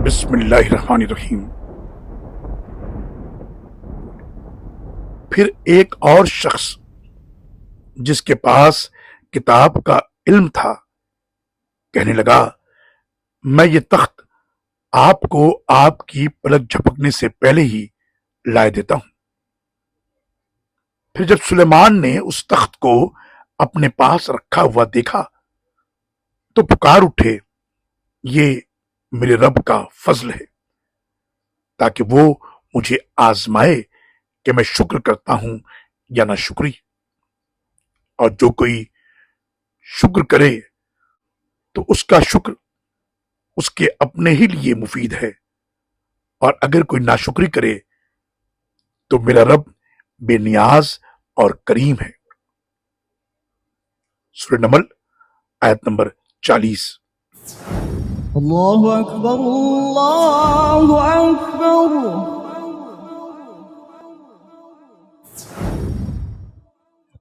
بسم اللہ الرحمن الرحیم۔ پھر ایک اور شخص جس کے پاس کتاب کا علم تھا کہنے لگا، میں یہ تخت آپ کو آپ کی پلک جھپکنے سے پہلے ہی لائے دیتا ہوں۔ پھر جب سلیمان نے اس تخت کو اپنے پاس رکھا ہوا دیکھا تو پکار اٹھے، یہ میرے رب کا فضل ہے تاکہ وہ مجھے آزمائے کہ میں شکر کرتا ہوں یا نہ شکری، اور جو کوئی شکر کرے تو اس کا شکر اس کے اپنے ہی لیے مفید ہے، اور اگر کوئی ناشکری کرے تو میرا رب بے نیاز اور کریم ہے۔ سورہ نمل آیت نمبر 40۔ اللہ اکبر اللہ